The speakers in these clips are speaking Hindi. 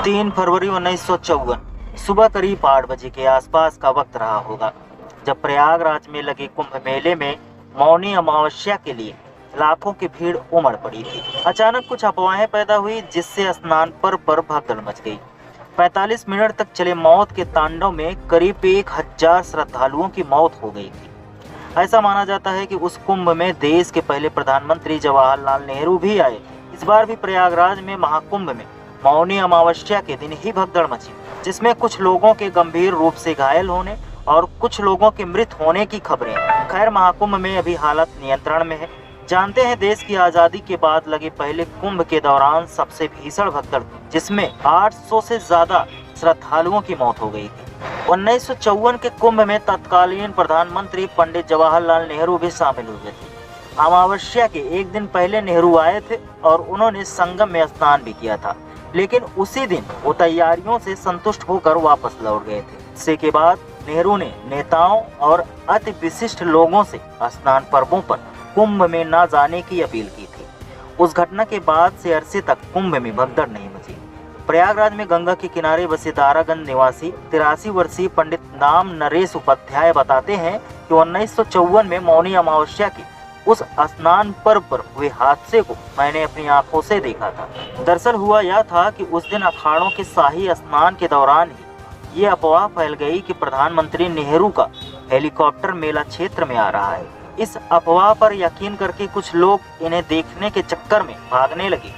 3 फरवरी 1954 सुबह करीब 8 बजे के आसपास का वक्त रहा होगा जब प्रयागराज में लगे कुंभ मेले में मौनी अमावस्या के लिए लाखों की भीड़ उमड़ पड़ी थी। अचानक कुछ अफवाहें पैदा हुई जिससे स्नान पर भगदड़ मच गई। 45 मिनट तक चले मौत के तांडव में करीब 1000 श्रद्धालुओं की मौत हो गई थी। ऐसा माना जाता है कि उस कुंभ में देश के पहले प्रधानमंत्री जवाहरलाल नेहरू भी आए। इस बार भी प्रयागराज में महाकुंभ में मौनी अमावस्या के दिन ही भगदड़ मची, जिसमें कुछ लोगों के गंभीर रूप से घायल होने और कुछ लोगों के मृत होने की खबरें। खैर, महाकुंभ में अभी हालत नियंत्रण में है। जानते हैं देश की आजादी के बाद लगे पहले कुंभ के दौरान सबसे भीषण भगदड़, जिसमें 800 से ज्यादा श्रद्धालुओं की मौत हो गई थी। 1954 के कुंभ में तत्कालीन प्रधानमंत्री पंडित जवाहरलाल नेहरू भी शामिल हुए थे। अमावस्या के एक दिन पहले नेहरू आए थे और उन्होंने संगम में स्नान भी किया था, लेकिन उसी दिन वो तैयारियों से संतुष्ट होकर वापस लौट गए थे। इसके के बाद नेहरू ने नेताओं और अति विशिष्ट लोगों से स्नान पर्वों पर कुंभ में न जाने की अपील की थी। उस घटना के बाद से अरसे तक कुंभ में भगदड़ नहीं मची। प्रयागराज में गंगा के किनारे बसे दारागंज निवासी 83 वर्षीय पंडित नाम नरेश उपाध्याय बताते हैं कि 1954 में मौनी अमावस्या की उस स्नान पर्व पर हुए हादसे को मैंने अपनी आंखों से देखा था। दरअसल हुआ यह था कि उस दिन अखाड़ों के शाही स्नान के दौरान ही ये अफवाह फैल गई कि प्रधानमंत्री नेहरू का हेलीकॉप्टर मेला क्षेत्र में आ रहा है। इस अफवाह पर यकीन करके कुछ लोग इन्हें देखने के चक्कर में भागने लगे।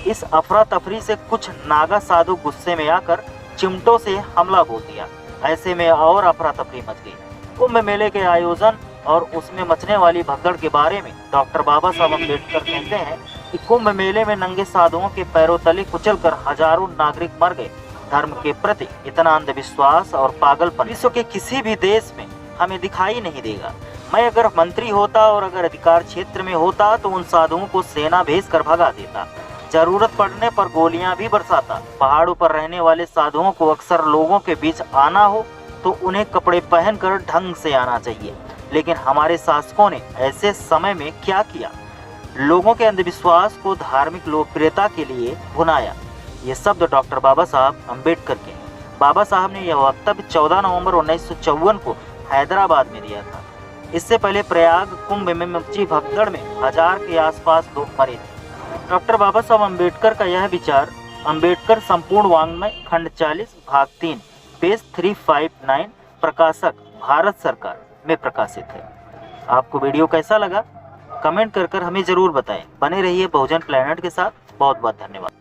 इस अफरा तफरी से कुछ नागा साधु गुस्से में आकर चिमटों से हमला बोल दिया। ऐसे में और अफरा तफरी मच गई। कुंभ मेले के आयोजन और उसमें मचने वाली भगदड़ के बारे में डॉक्टर बाबा साहब अम्बेडकर कहते हैं कि कुंभ मेले में नंगे साधुओं के पैरों तले कुचलकर हजारों नागरिक मर गए। धर्म के प्रति इतना अंधविश्वास और पागलपन विश्व के किसी भी देश में हमें दिखाई नहीं देगा। मैं अगर मंत्री होता और अगर अधिकार क्षेत्र में होता तो उन साधुओं को सेना भेज कर भगा देता, जरूरत पड़ने पर गोलियां भी बरसाता। पहाड़ों पर रहने वाले साधुओं को अक्सर लोगों के बीच आना हो तो उन्हें कपड़े पहनकर ढंग से आना चाहिए, लेकिन हमारे शासकों ने ऐसे समय में क्या किया? लोगों के अंधविश्वास को धार्मिक लोकप्रियता के लिए भुनाया। ये शब्द डॉक्टर बाबा साहब अम्बेडकर के। बाबा साहब ने यह वक्तव्य 14 नवंबर 1954 को हैदराबाद में दिया था। इससे पहले प्रयाग कुंभ में मची भगदड़ में 1000 के आसपास लोग मरे थे। डॉक्टर बाबा साहब अम्बेडकर का यह विचार अम्बेडकर संपूर्ण वाङ्मय खंड 40 भाग 3 पेज 359 प्रकाशक भारत सरकार में प्रकाशित है। आपको वीडियो कैसा लगा कमेंट कर हमें जरूर बताएं। बने रहिए बहुजन प्लैनेट के साथ। बहुत बहुत धन्यवाद।